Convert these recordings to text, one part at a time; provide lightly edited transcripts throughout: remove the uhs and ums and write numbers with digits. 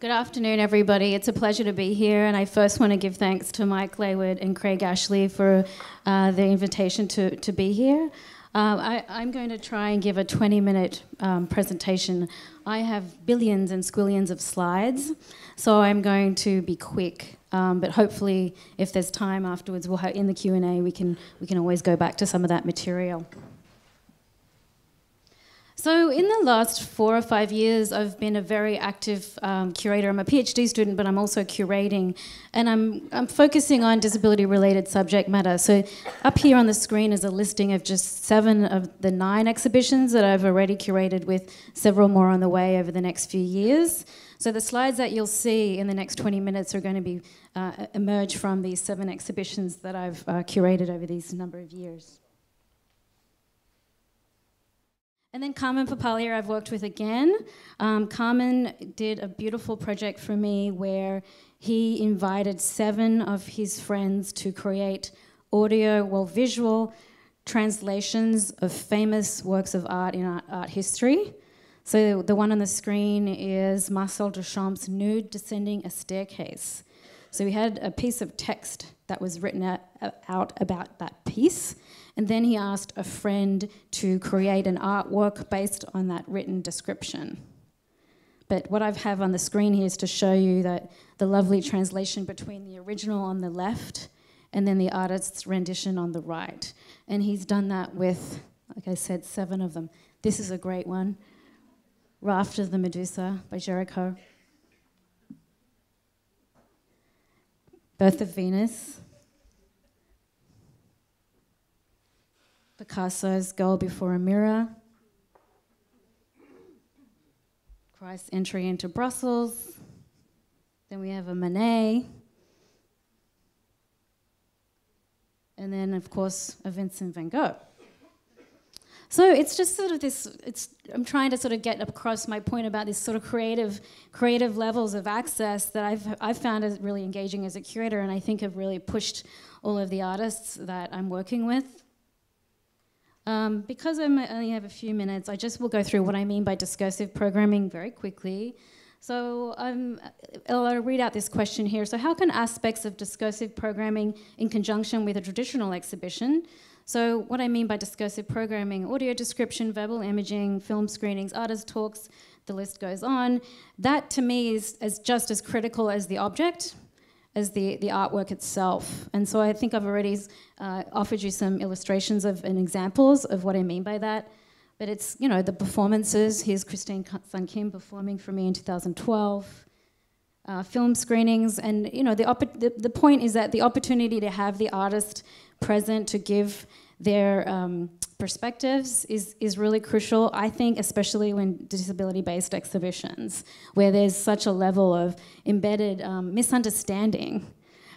Good afternoon, everybody. It's a pleasure to be here, and I first want to give thanks to Mike Laywood and Craig Ashley for the invitation to be here. I'm going to try and give a 20-minute presentation. I have billions and squillions of slides, so I'm going to be quick. But hopefully, if there's time afterwards, we'll have, in the Q&A, we can always go back to some of that material. So in the last 4 or 5 years, I've been a very active curator. I'm a PhD student, but I'm also curating, and I'm focusing on disability-related subject matter. So up here on the screen is a listing of just 7 of the 9 exhibitions that I've already curated, with several more on the way over the next few years. So the slides that you'll see in the next 20 minutes are going to be emerge from these 7 exhibitions that I've curated over these number of years. And then Carmen Papalia I've worked with again. Carmen did a beautiful project for me where he invited 7 of his friends to create visual translations of famous works of art in art history. So the one on the screen is Marcel Duchamp's Nude Descending a Staircase. So we had a piece of text that was written out about that piece, and then he asked a friend to create an artwork based on that written description. But what I have on the screen here is to show you that the lovely translation between the original on the left and then the artist's rendition on the right. And he's done that with, like I said, 7 of them. This is a great one. Raft of the Medusa by Jericho. Birth of Venus. Picasso's Girl Before a Mirror. Christ's Entry into Brussels. Then we have a Manet. And then, of course, a Vincent van Gogh. So it's just sort of this, I'm trying to sort of get across my point about this sort of creative levels of access that I've found as really engaging as a curator, and I think have really pushed all of the artists that I'm working with. Because I only have a few minutes, I just will go through what I mean by discursive programming very quickly. So I'll read out this question here. So how can aspects of discursive programming in conjunction with a traditional exhibition? So what I mean by discursive programming: audio description, verbal imaging, film screenings, artist talks, the list goes on. That to me is just as critical as the object, as the artwork itself. And so I think I've already offered you some illustrations and examples of what I mean by that. But it's, you know, the performances. Here's Christine Sun Kim performing for me in 2012. Film screenings, and you know, the point is that the opportunity to have the artist present to give their perspectives is really crucial, I think, especially when disability-based exhibitions, where there's such a level of embedded misunderstanding.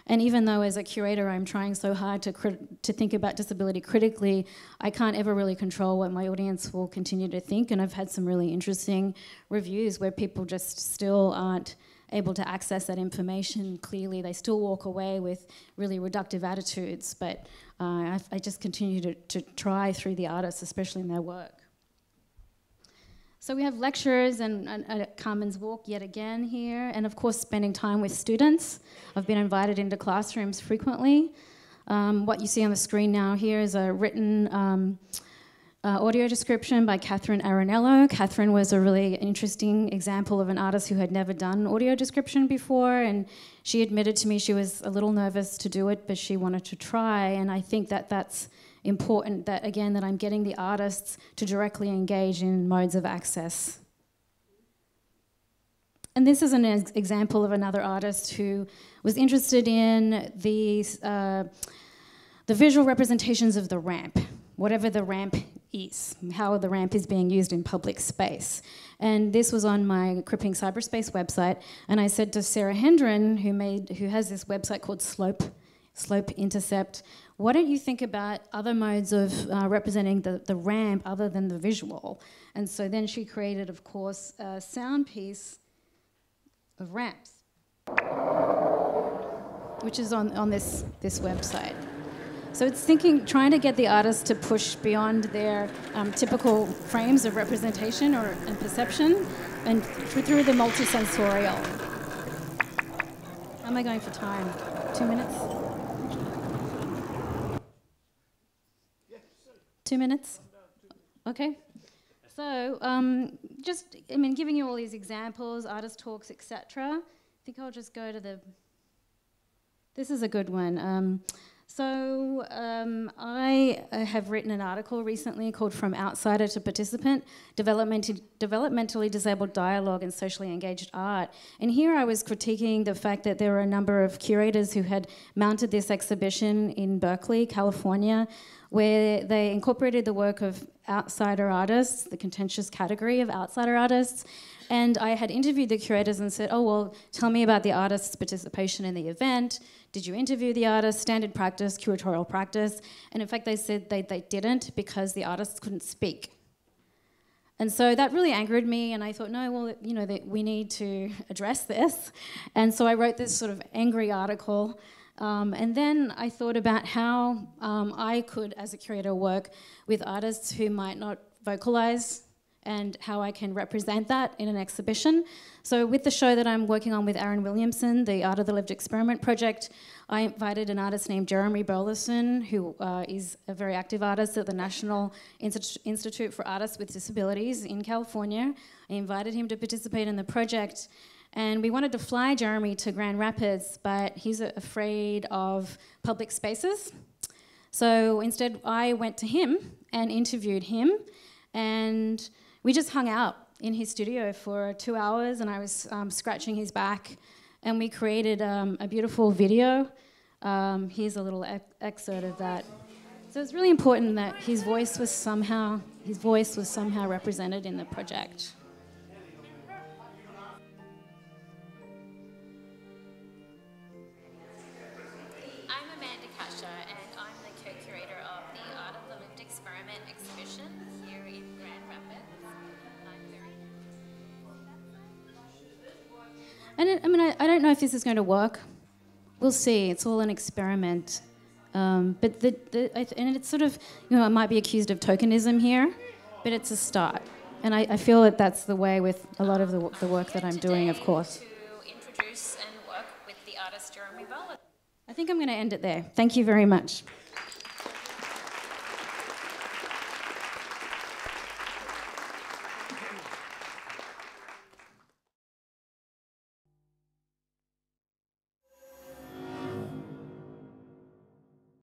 And even though as a curator I'm trying so hard to think about disability critically, I can't ever really control what my audience will continue to think, and I've had some really interesting reviews where people just still aren't able to access that information clearly. They still walk away with really reductive attitudes, but I just continue to try through the artists, especially in their work. So we have lectures and Carmen's walk yet again here, and of course spending time with students. I've been invited into classrooms frequently. What you see on the screen now here is a written audio description by Catherine Aronello. Catherine was a really interesting example of an artist who had never done audio description before, and she admitted to me she was a little nervous to do it, but she wanted to try, and I think that that's important, that again, that I'm getting the artists to directly engage in modes of access. And this is an example of another artist who was interested in the visual representations of the ramp, whatever the ramp is, how the ramp is being used in public space. And this was on my Crippling Cyberspace website, and I said to Sarah Hendren, who has this website called Slope Intercept, why don't you think about other modes of representing the ramp other than the visual? And so then she created, of course, a sound piece of ramps, which is on this website. So it's trying to get the artist to push beyond their typical frames of representation and perception, and through the multisensorial. Am I going for time? 2 minutes? 2 minutes? Okay. So, giving you all these examples, artist talks, etc. I think I'll just go to the... This is a good one. I have written an article recently called From Outsider to Participant, Developmentally Disabled Dialogue and Socially Engaged Art. And here I was critiquing the fact that there were a number of curators who had mounted this exhibition in Berkeley, California, where they incorporated the work of outsider artists, the contentious category of outsider artists. And I had interviewed the curators and said, oh, well, tell me about the artist's participation in the event. Did you interview the artist? Standard practice, curatorial practice. And in fact, they said they didn't because the artists couldn't speak. And so that really angered me, and I thought, no, well, you know, we need to address this. And so I wrote this sort of angry article. And then I thought about how I could, as a curator, work with artists who might not vocalize and how I can represent that in an exhibition. So with the show that I'm working on with Aaron Williamson, the Art of the Lived Experiment project, I invited an artist named Jeremy Burleson, who is a very active artist at the National Institute for Artists with Disabilities in California. I invited him to participate in the project, and we wanted to fly Jeremy to Grand Rapids, but he's afraid of public spaces. So instead, I went to him and interviewed him, and we just hung out in his studio for 2 hours, and I was scratching his back, and we created a beautiful video. Here's a little excerpt of that. So it's really important that his voice was somehow represented in the project. I'm Amanda Cachia, and I'm the co-curator of the Art of the Lived Experiment exhibition here in Grand Rapids. And I don't know if this is going to work. We'll see. It's all an experiment. And it's sort of, you know, I might be accused of tokenism here, but it's a start. And I feel that that's the way with a lot of the work that I'm doing, of course. To introduce and work with the artist Jeremy Burleson. I think I'm going to end it there. Thank you very much.